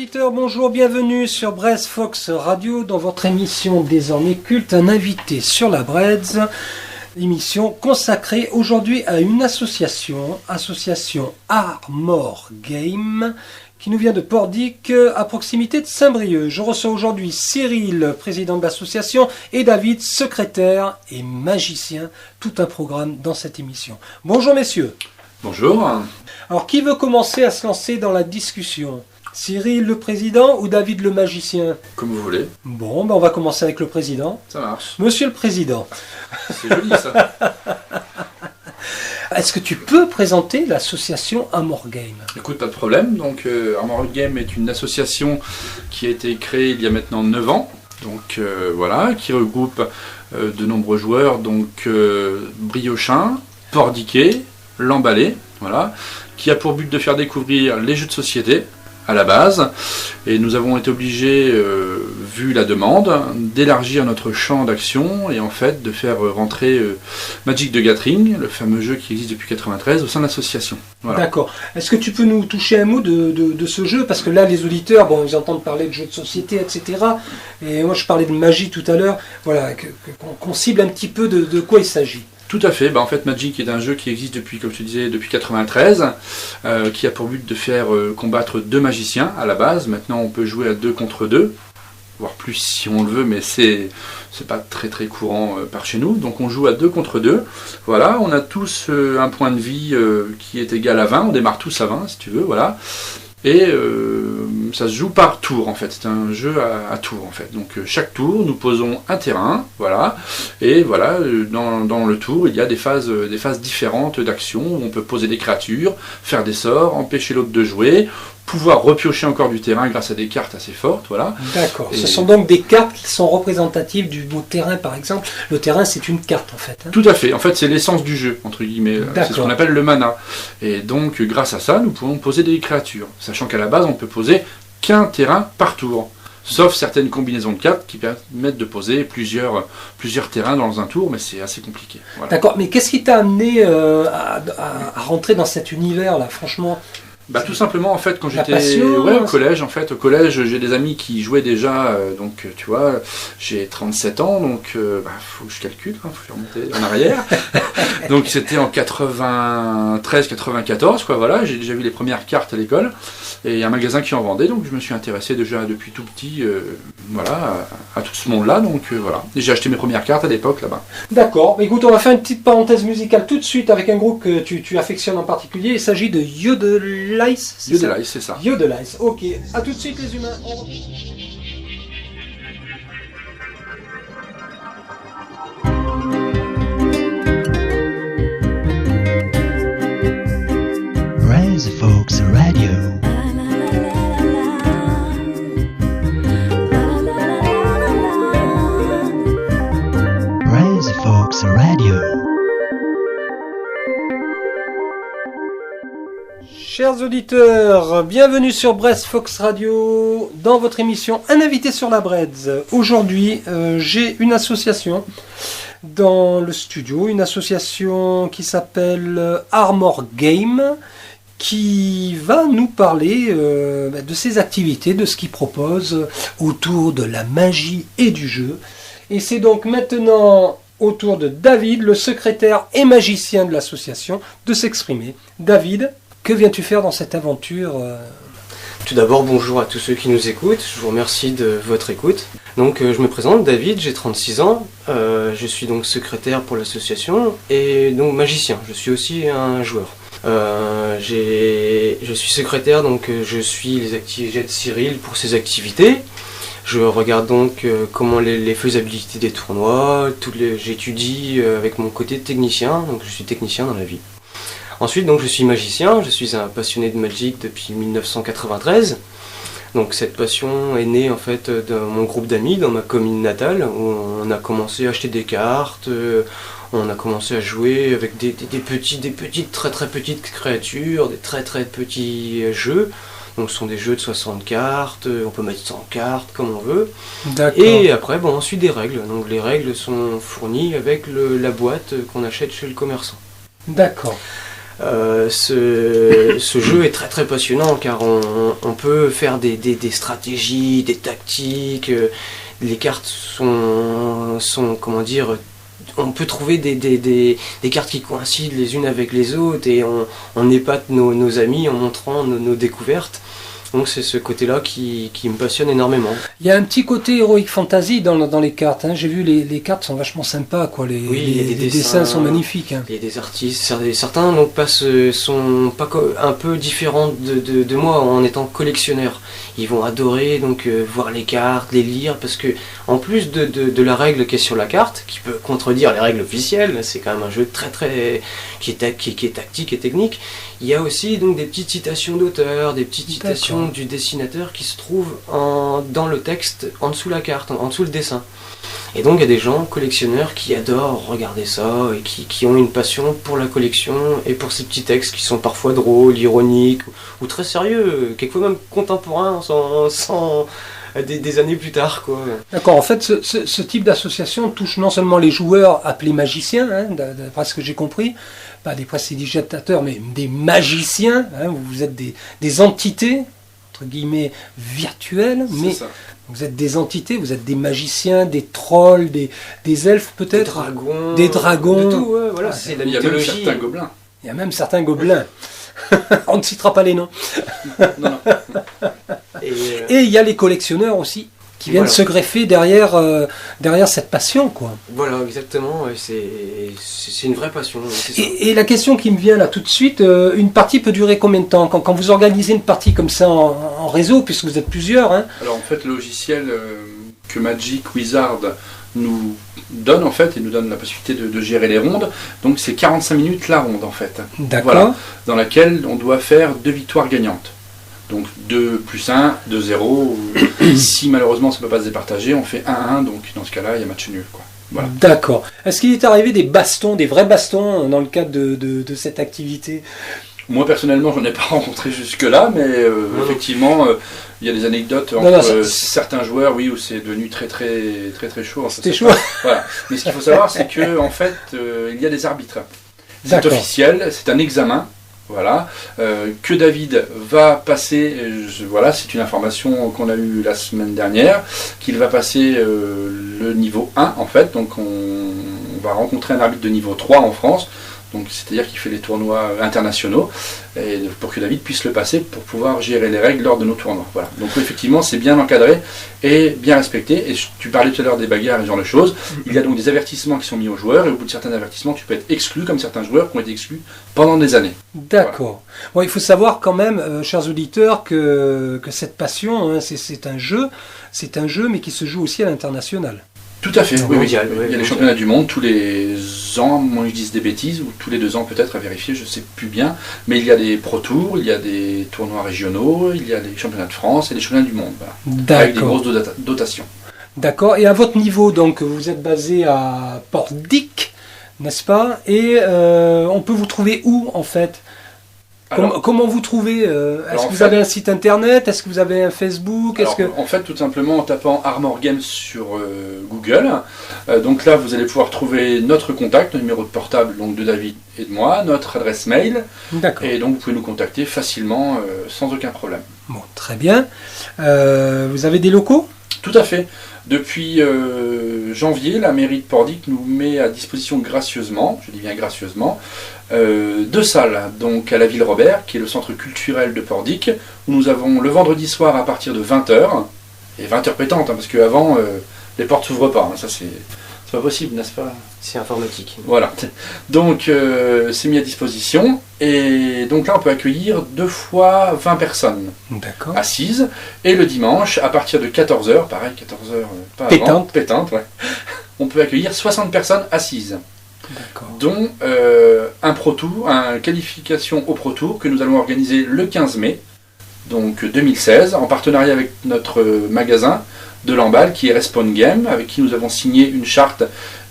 auditeurs, bonjour, bienvenue sur Brez Fox Radio dans votre émission désormais culte, un invité sur la Brez, émission consacrée aujourd'hui à une association Armor Game, qui nous vient de Pordic, à proximité de Saint-Brieuc. Je reçois aujourd'hui Cyril, président de l'association, et David, secrétaire et magicien. Tout un programme dans cette émission. Bonjour messieurs. Bonjour. Alors qui veut commencer à se lancer dans la discussion ? Cyril le président ou David le magicien ? Comme vous voulez. Bon, on va commencer avec le président. Ça marche. Monsieur le président. C'est joli ça. Est-ce que tu peux présenter l'association Armor Game ? Écoute, pas de problème. Donc Armor Game est une association qui a été créée il y a maintenant 9 ans. Donc voilà, qui regroupe de nombreux joueurs, donc Briochin, Pordiquet, L'Emballé, voilà, qui a pour but de faire découvrir les jeux de société à la base, et nous avons été obligés, vu la demande, d'élargir notre champ d'action et en fait de faire rentrer Magic the Gathering, le fameux jeu qui existe depuis 1993, au sein de l'association. Voilà. D'accord. Est-ce que tu peux nous toucher un mot de ce jeu ? Parce que là, les auditeurs, ils entendent parler de jeux de société, etc. Et moi, je parlais de magie tout à l'heure. Voilà, qu'on cible un petit peu de quoi il s'agit. Tout à fait. En fait, Magic est un jeu qui existe depuis, comme je te disais, depuis 1993, qui a pour but de faire combattre 2 magiciens à la base. Maintenant, on peut jouer à 2 contre 2, voire plus si on le veut, mais c'est pas très très courant par chez nous. Donc, on joue à 2 contre 2. Voilà, on a tous un point de vie qui est égal à 20. On démarre tous à 20, si tu veux. Voilà. Et ça se joue par tour en fait, c'est un jeu à tour en fait. Donc chaque tour, nous posons un terrain, voilà, et voilà, dans le tour, il y a des phases différentes d'action où on peut poser des créatures, faire des sorts, empêcher l'autre de jouer, pouvoir repiocher encore du terrain grâce à des cartes assez fortes, voilà. D'accord, ce sont donc des cartes qui sont représentatives du mot terrain par exemple. Le terrain c'est une carte en fait. Tout à fait, en fait c'est l'essence du jeu, entre guillemets, c'est ce qu'on appelle le mana. Et donc grâce à ça, nous pouvons poser des créatures, sachant qu'à la base on peut poser qu'un terrain par tour. Sauf certaines combinaisons de cartes qui permettent de poser plusieurs terrains dans un tour, mais c'est assez compliqué. Voilà. D'accord, mais qu'est-ce qui t'a amené à rentrer dans cet univers-là, franchement ? Tout simplement en fait quand j'étais au collège, j'ai des amis qui jouaient déjà, donc tu vois, j'ai 37 ans, donc faut que je calcule, faut remonter en arrière. Donc c'était en 93-94, quoi, voilà, j'ai déjà vu les premières cartes à l'école, et il y a un magasin qui en vendait, donc je me suis intéressé déjà depuis tout petit, voilà, à tout ce monde-là, donc voilà. Et j'ai acheté mes premières cartes à l'époque là-bas. D'accord, écoute, on va faire une petite parenthèse musicale tout de suite avec un groupe que tu affectionnes en particulier, il s'agit de Yodelice, c'est ça. Yodelice, ok. À tout de suite les humains. Brez Fox Radio. Brez Fox Radio. Chers auditeurs, bienvenue sur Brez Fox Radio, dans votre émission Un invité sur la Brez. Aujourd'hui, j'ai une association dans le studio, une association qui s'appelle Armor Game, qui va nous parler de ses activités, de ce qu'il propose autour de la magie et du jeu. Et c'est donc maintenant au tour de David, le secrétaire et magicien de l'association, de s'exprimer. David, que viens-tu faire dans cette aventure ? Tout d'abord, bonjour à tous ceux qui nous écoutent, je vous remercie de votre écoute. Donc je me présente, David, j'ai 36 ans, je suis donc secrétaire pour l'association et donc magicien, je suis aussi un joueur. Je suis secrétaire, donc je suis les activités de Cyril pour ses activités. Je regarde donc comment les faisabilités des tournois, j'étudie avec mon côté technicien, donc je suis technicien dans la vie. Ensuite, donc, je suis magicien, je suis un passionné de Magic depuis 1993. Donc cette passion est née en fait dans mon groupe d'amis, dans ma commune natale, où on a commencé à acheter des cartes, on a commencé à jouer avec des petites, très très petites créatures, des très très petits jeux. Donc ce sont des jeux de 60 cartes, on peut mettre 100 cartes comme on veut. D'accord. Et après, on suit des règles. Donc les règles sont fournies avec la boîte qu'on achète chez le commerçant. D'accord. Ce jeu est très très passionnant car on peut faire des stratégies, des tactiques. Les cartes sont comment dire, on peut trouver des cartes qui coïncident les unes avec les autres et on épate nos amis en montrant nos découvertes. Donc c'est ce côté-là qui me passionne énormément. Il y a un petit côté Heroic Fantasy dans les cartes. Hein. J'ai vu les cartes sont vachement sympas, quoi. Les dessins sont magnifiques. Hein. Il y a des artistes, certains donc sont pas un peu différents de moi en étant collectionneurs. Ils vont adorer donc voir les cartes, les lire, parce que en plus de la règle qui est sur la carte, qui peut contredire les règles officielles, c'est quand même un jeu qui est tactique et technique. Il y a aussi donc des petites citations d'auteurs, des petites citations du dessinateur qui se trouvent dans le texte, en dessous la carte, en dessous le dessin. Et donc il y a des gens, collectionneurs, qui adorent regarder ça et qui ont une passion pour la collection et pour ces petits textes qui sont parfois drôles, ironiques ou très sérieux, quelquefois même contemporains, des années plus tard, quoi. D'accord, en fait ce type d'association touche non seulement les joueurs appelés magiciens, hein, d'après ce que j'ai compris, pas des prestidigitateurs mais des magiciens, hein, vous êtes des entités, entre guillemets, virtuelles, mais vous êtes des entités, vous êtes des magiciens, des trolls, des elfes peut-être, des dragons, de tout, ouais, voilà, c'est la mythologie. Il y a même certains gobelins. Il y a même certains gobelins. On ne citera pas les noms. Non. Et il y a les collectionneurs aussi, qui viennent se greffer derrière cette passion, quoi. Voilà, exactement, c'est une vraie passion. Et la question qui me vient là tout de suite, une partie peut durer combien de temps quand vous organisez une partie comme ça en réseau, puisque vous êtes plusieurs, hein? Alors en fait, le logiciel que Magic Wizard nous donne en fait, et nous donne la possibilité de gérer les rondes, donc c'est 45 minutes la ronde en fait. D'accord. Voilà, dans laquelle on doit faire 2 victoires gagnantes. Donc 2+1, 2-0. Si malheureusement ça ne peut pas se départager, on fait 1-1, donc dans ce cas-là, il y a match nul, quoi. Voilà. D'accord. Est-ce qu'il est arrivé des bastons, des vrais bastons dans le cadre de cette activité ? Moi personnellement, j'en ai pas rencontré jusque-là, mais effectivement, il y a des anecdotes entre certains joueurs, oui, où c'est devenu très chaud. C'était chaud. Voilà. Mais ce qu'il faut savoir, c'est que en fait, il y a des arbitres. C'est D'accord. officiel, c'est un examen. Voilà, que David va passer, voilà, c'est une information qu'on a eue la semaine dernière, qu'il va passer le niveau 1 en fait, donc on va rencontrer un arbitre de niveau 3 en France, donc c'est-à-dire qu'il fait les tournois internationaux, et pour que David puisse le passer pour pouvoir gérer les règles lors de nos tournois. Voilà. Donc effectivement c'est bien encadré et bien respecté, et tu parlais tout à l'heure des bagarres et ce genre de choses, il y a donc des avertissements qui sont mis aux joueurs, et au bout de certains avertissements tu peux être exclu, comme certains joueurs qui ont été exclus pendant des années. D'accord. Voilà. Bon, il faut savoir quand même, chers auditeurs, que cette passion, hein, c'est un jeu, mais qui se joue aussi à l'international. Tout à fait, oui. Mondial, oui. Il y a les championnats du monde tous les ans, moi je dis des bêtises, ou tous les 2 ans peut-être à vérifier, je ne sais plus bien, mais il y a des Pro Tours, il y a des tournois régionaux, il y a les championnats de France et les championnats du monde, voilà, D'accord. avec des grosses dotations. D'accord, et à votre niveau, donc vous êtes basé à Portdick, n'est-ce pas ? Et on peut vous trouver où en fait ? Comment vous trouvez Est-ce que vous avez un site internet ? Est-ce que vous avez un Facebook ? En fait, tout simplement en tapant Armor Games sur Google. Donc là, vous allez pouvoir trouver notre contact, notre numéro de portable donc de David et de moi, notre adresse mail. D'accord. Et donc vous pouvez nous contacter facilement, sans aucun problème. Bon, très bien. Vous avez des locaux ? Tout à fait. Depuis janvier, la mairie de Portdick nous met à disposition gracieusement, je dis bien gracieusement, 2 salles, donc à la Ville Robert, qui est le centre culturel de Portdick, où nous avons le vendredi soir à partir de 20h, et 20h pétantes, hein, parce qu'avant, les portes s'ouvrent pas, hein, ça c'est pas possible, n'est-ce pas ? C'est informatique. Voilà, donc c'est mis à disposition, et donc là on peut accueillir 2 fois 20 personnes assises, et le dimanche, à partir de 14h, pareil, 14h, pas avant, pétante, ouais, on peut accueillir 60 personnes assises. Dont un Pro Tour, une qualification au Pro Tour que nous allons organiser le 15 mai, donc 2016, en partenariat avec notre magasin de Lamballe qui est Respawn Game, avec qui nous avons signé une charte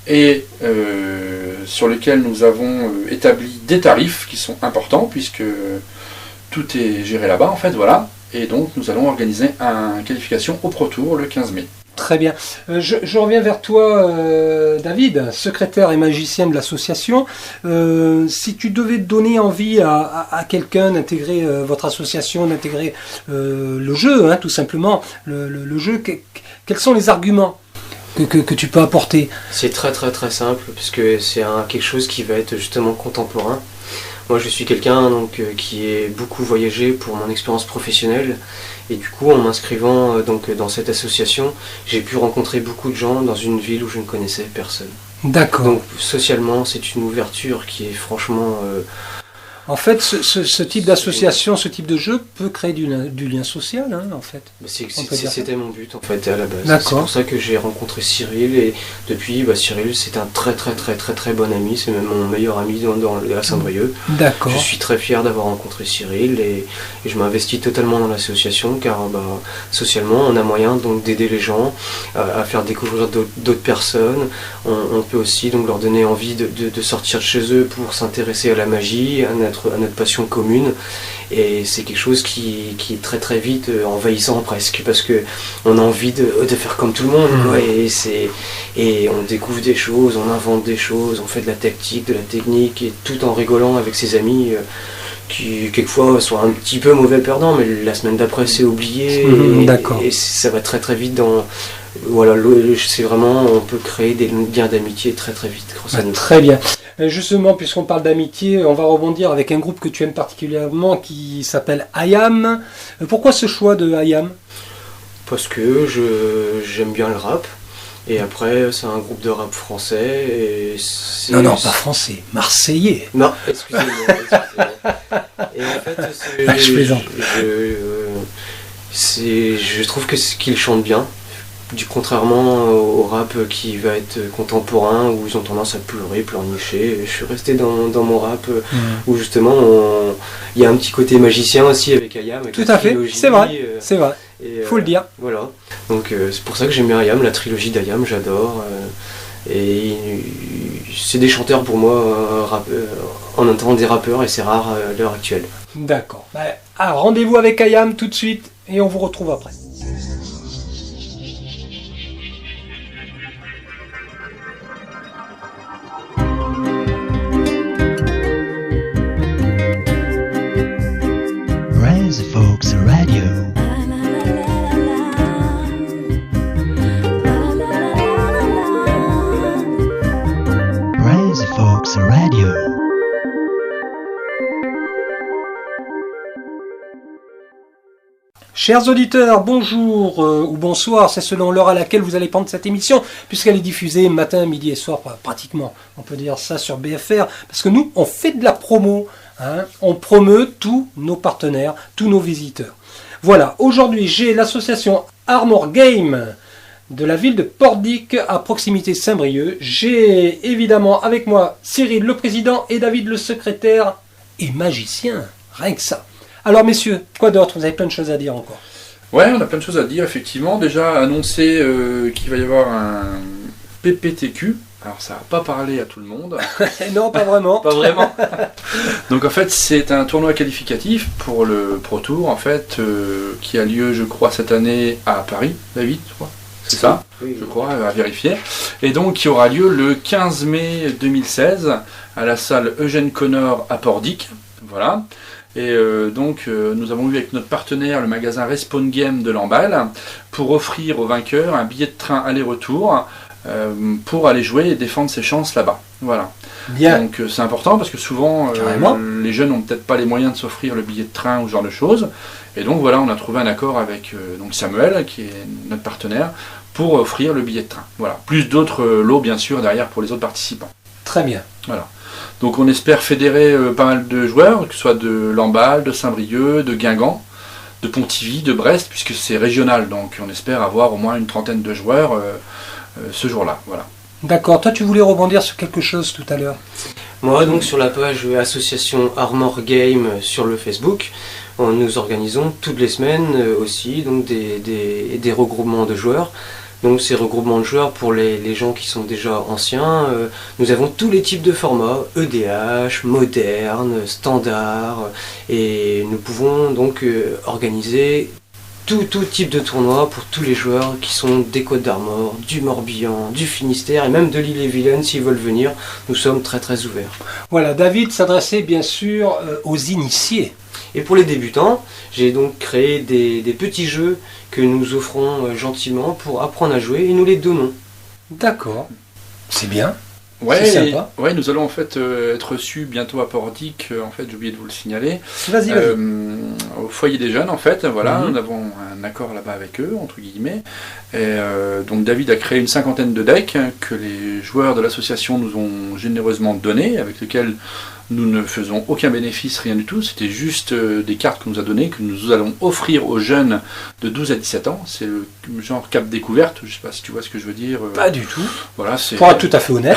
et sur lequel nous avons établi des tarifs qui sont importants puisque tout est géré là-bas en fait, voilà. Et donc nous allons organiser une qualification au Pro Tour le 15 mai. Très bien. Je reviens vers toi, David, secrétaire et magicien de l'association. Si tu devais donner envie à quelqu'un d'intégrer votre association, d'intégrer le jeu, hein, tout simplement, le jeu, quels sont les arguments que tu peux apporter? C'est très très très simple, puisque c'est quelque chose qui va être justement contemporain. Moi je suis quelqu'un qui est beaucoup voyagé pour mon expérience professionnelle, et du coup en m'inscrivant dans cette association, j'ai pu rencontrer beaucoup de gens dans une ville où je ne connaissais personne. D'accord. Donc socialement c'est une ouverture qui est franchement... En fait, ce type d'association, ce type de jeu peut créer du lien social, hein, en fait. C'était mon but en fait à la base. D'accord. C'est pour ça que j'ai rencontré Cyril, et depuis Cyril c'est un très très très très très bon ami, c'est même mon meilleur ami à Saint-Brieuc. D'accord. Je suis très fier d'avoir rencontré Cyril, et je m'investis totalement dans l'association, car socialement on a moyen donc d'aider les gens à faire découvrir d'autres personnes. On peut aussi donc leur donner envie de sortir de chez eux pour s'intéresser à la magie, à notre passion commune, et c'est quelque chose qui est très très vite envahissant presque, parce que on a envie de faire comme tout le monde, quoi, et on découvre des choses, on invente des choses, on fait de la tactique, de la technique, et tout en rigolant avec ses amis qui quelquefois sont un petit peu mauvais perdants, mais la semaine d'après c'est oublié, et ça va très très vite dans... Voilà, c'est vraiment, on peut créer des liens d'amitié très très vite grâce à nous. Très bien. Justement, puisqu'on parle d'amitié, on va rebondir avec un groupe que tu aimes particulièrement qui s'appelle IAM. Pourquoi ce choix de IAM? Parce que j'aime bien le rap, et après c'est un groupe de rap français. Et non, pas français, marseillais. Non, excusez-moi. Et en fait, je plaisante. Je trouve qu'ils chantent bien. Contrairement au rap qui va être contemporain, où ils ont tendance à pleurer, pleurnicher. Je suis resté dans mon rap où justement il y a un petit côté magicien aussi avec IAM. Tout à fait, c'est vrai, faut le dire. Voilà, donc c'est pour ça que j'aime bien IAM, la trilogie d'IAM, j'adore. Et c'est des chanteurs pour moi, en entendant des rappeurs, et c'est rare à l'heure actuelle. D'accord. Rendez-vous avec IAM tout de suite, et on vous retrouve après. Brass Folks Radio. Brass Folks Radio. Chers auditeurs, bonjour ou bonsoir, c'est selon l'heure à laquelle vous allez prendre cette émission, puisqu'elle est diffusée matin, midi et soir, pratiquement, on peut dire ça sur BFR, parce que nous, on fait de la promo, hein, on promeut tous nos partenaires, tous nos visiteurs. Voilà, aujourd'hui, j'ai l'association Armor Game de la ville de Pordic, à proximité de Saint-Brieuc. J'ai évidemment avec moi Cyril, le président, et David, le secrétaire et magicien, rien que ça. Alors messieurs, quoi d'autre? Vous avez plein de choses à dire encore. Ouais, on a plein de choses à dire, effectivement. Déjà, annoncer qu'il va y avoir un PPTQ. Alors, ça va pas parler à tout le monde. Non, pas vraiment. Pas vraiment. Donc, en fait, c'est un tournoi qualificatif pour le Pro Tour, en fait, qui a lieu, je crois, cette année à Paris, David, je crois. C'est ça, oui, je crois, à vérifier. Et donc, qui aura lieu le 15 mai 2016 à la salle Eugène Connor à Pordic. Voilà. Et donc nous avons eu avec notre partenaire le magasin Respawn Game de Lamballe pour offrir aux vainqueurs un billet de train aller-retour pour aller jouer et défendre ses chances là-bas. Voilà. Bien. Donc c'est important parce que souvent les jeunes n'ont peut-être pas les moyens de s'offrir le billet de train ou ce genre de choses. Et donc voilà, on a trouvé un accord avec donc Samuel, qui est notre partenaire, pour offrir le billet de train. Voilà. Plus d'autres lots bien sûr derrière pour les autres participants. Très bien. Voilà. Donc on espère fédérer pas mal de joueurs, que ce soit de Lamballe, de Saint-Brieuc, de Guingamp, de Pontivy, de Brest, puisque c'est régional, donc on espère avoir au moins une trentaine de joueurs ce jour-là. Voilà. D'accord, toi tu voulais rebondir sur quelque chose tout à l'heure. Moi donc sur la page association Armor Game sur le Facebook, nous organisons toutes les semaines aussi donc des regroupements de joueurs. Donc ces regroupements de joueurs pour les gens qui sont déjà anciens, nous avons tous les types de formats, EDH, moderne, standard, et nous pouvons donc organiser tout type de tournoi pour tous les joueurs qui sont des Côtes d'Armor, du Morbihan, du Finistère et même de l'Île-et-Vilaine s'ils veulent venir. Nous sommes très très ouverts. Voilà, David s'adressait bien sûr aux initiés. Et pour les débutants, j'ai donc créé des petits jeux que nous offrons gentiment pour apprendre à jouer et nous les donnons. D'accord, c'est bien. Ouais, C'est sympa. ouais, nous allons en fait être reçus bientôt à Pordic, en fait j'ai oublié de vous le signaler, Vas-y. au foyer des jeunes en fait, voilà, Mhm. nous avons un accord là-bas avec eux, entre guillemets, et donc David a créé une 50aine de decks que les joueurs de l'association nous ont généreusement donnés, avec lesquels nous ne faisons aucun bénéfice, rien du tout, c'était juste des cartes que nous a données, que nous allons offrir aux jeunes de 12 à 17 ans, c'est le genre cap découverte, je sais pas si tu vois ce que je veux dire. Pas du tout. Voilà, c'est... Pour être tout à fait honnête.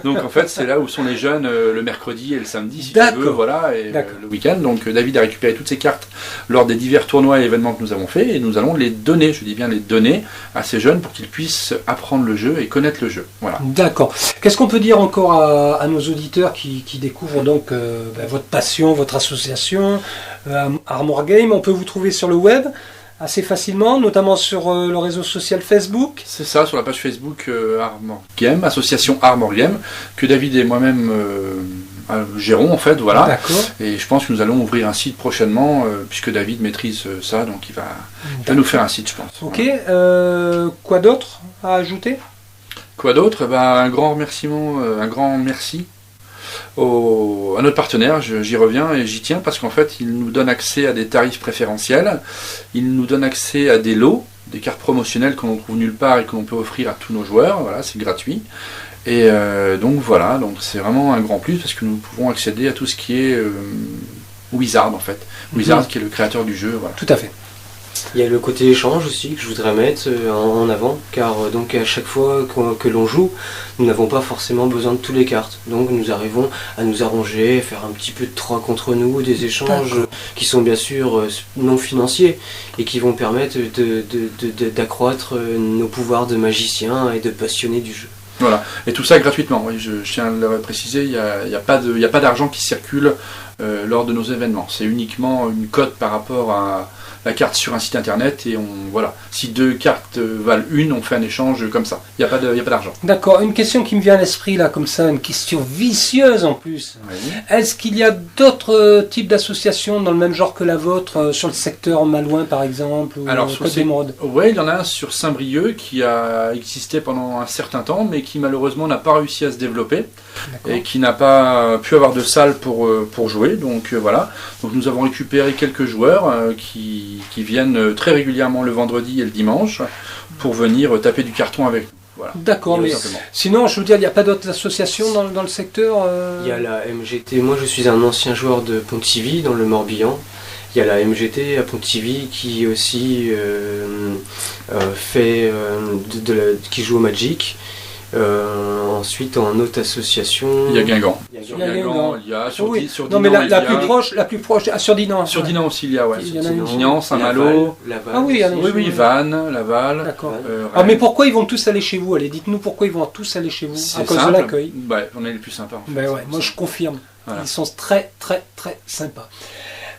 Donc en fait c'est là où sont les jeunes le mercredi et le samedi si tu D'accord. veux, voilà, et D'accord. le week-end. Donc David a récupéré toutes ces cartes lors des divers tournois et événements que nous avons fait et nous allons les donner, je dis bien les donner à ces jeunes pour qu'ils puissent apprendre le jeu et connaître le jeu. Voilà. D'accord. Qu'est-ce qu'on peut dire encore à nos auditeurs qui découvrent donc votre passion, votre association, Armor Game? On peut vous trouver sur le web assez facilement, notamment sur le réseau social Facebook. C'est ça, sur la page Facebook Armor Game, association Armor Game, que David et moi-même gérons en fait, voilà. D'accord. Et je pense que nous allons ouvrir un site prochainement, puisque David maîtrise ça, donc il va nous faire un site, je pense. Ok. Quoi d'autre à ajouter? Quoi d'autre? Un grand remerciement, un grand merci à notre partenaire, j'y reviens et j'y tiens parce qu'en fait il nous donne accès à des tarifs préférentiels, il nous donne accès à des lots, des cartes promotionnelles qu'on ne trouve nulle part et que l'on peut offrir à tous nos joueurs, voilà, c'est gratuit. Et donc voilà, donc c'est vraiment un grand plus parce que nous pouvons accéder à tout ce qui est Wizard en fait. Wizard qui est le créateur du jeu, voilà. Tout à fait. Il y a le côté échange aussi que je voudrais mettre en avant, car donc à chaque fois que l'on joue, nous n'avons pas forcément besoin de toutes les cartes. Donc nous arrivons à nous arranger, faire un petit peu de 3 contre nous, des échanges qui sont bien sûr non financiers et qui vont permettre d'accroître nos pouvoirs de magicien et de passionné du jeu. Voilà, et tout ça gratuitement, oui, je tiens à le préciser, il n'y a pas d'argent qui circule lors de nos événements, c'est uniquement une cote par rapport à la carte sur un site internet et voilà. Si 2 cartes valent une, on fait un échange comme ça. Il n'y a pas d'argent. D'accord. Une question qui me vient à l'esprit là, comme ça, une question vicieuse en plus. Oui. Est-ce qu'il y a d'autres types d'associations dans le même genre que la vôtre, sur le secteur malouin par exemple, ou Alors, sur Côte d'Émeraude? Oui, il y en a un sur Saint-Brieuc qui a existé pendant un certain temps, mais qui malheureusement n'a pas réussi à se développer et qui n'a pas pu avoir de salle pour jouer. Donc voilà. Donc nous avons récupéré quelques joueurs qui viennent très régulièrement le vendredi et le dimanche pour venir taper du carton avec nous. Voilà. D'accord, mais Simplement. sinon, je veux dire, il n'y a pas d'autres associations dans le secteur Il y a la MGT, moi je suis un ancien joueur de Pontivy dans le Morbihan. Il y a la MGT à Pontivy qui aussi qui joue au Magic. Ensuite, en autre association, Il y a Guingamp. Il y a Guingamp. Il y a sur, Oui. sur Non, mais Dinan, la il y a- plus proche, sur Dinan. Sur Dinan aussi, il y a, ouais. Il y en a Sur une. Dinan, Saint-Malo. Laval. Ah oui, aussi. Oui, Vannes, Laval. D'accord. Rennes. Ah, mais pourquoi ils vont tous aller chez vous? Allez, dites-nous pourquoi ils vont tous aller chez vous. C'est À cause simple. de l'accueil. Ouais, on est les plus sympas. En fait. Ben ouais, moi je confirme. Voilà. Ils sont très très très sympas.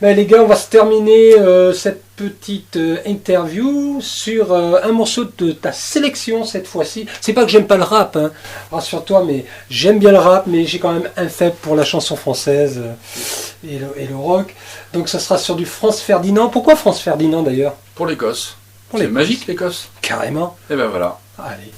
Ben les gars, on va se terminer cette petite interview sur un morceau de ta sélection cette fois-ci. C'est pas que j'aime pas le rap, hein, rassure-toi, mais j'aime bien le rap, mais j'ai quand même un faible pour la chanson française et le rock. Donc ça sera sur du France Ferdinand. Pourquoi France Ferdinand d'ailleurs? Pour l'Écosse. Pour C'est l'Écosse. magique l'Écosse. Carrément. Et ben voilà. Allez.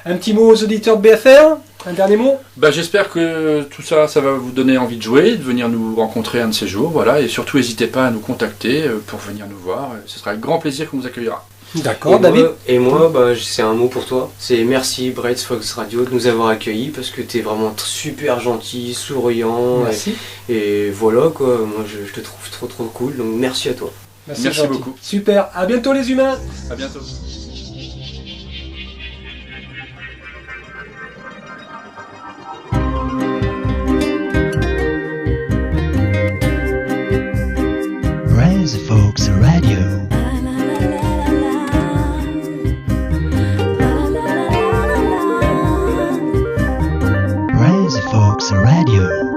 Un petit mot aux auditeurs de BFR? Un dernier mot? J'espère que tout ça, ça va vous donner envie de jouer, de venir nous rencontrer un de ces jours, voilà, et surtout n'hésitez pas à nous contacter pour venir nous voir, ce sera avec grand plaisir qu'on vous accueillera. D'accord, David? Et moi, c'est un mot pour toi. C'est merci Bright Fox Radio de nous avoir accueillis parce que t'es vraiment super gentil, souriant. Merci. Et voilà quoi, moi je te trouve trop cool, donc merci à toi. Merci gentil. beaucoup. Super. À bientôt les humains. À bientôt. Rise Folks Radio. Rise Folks Radio.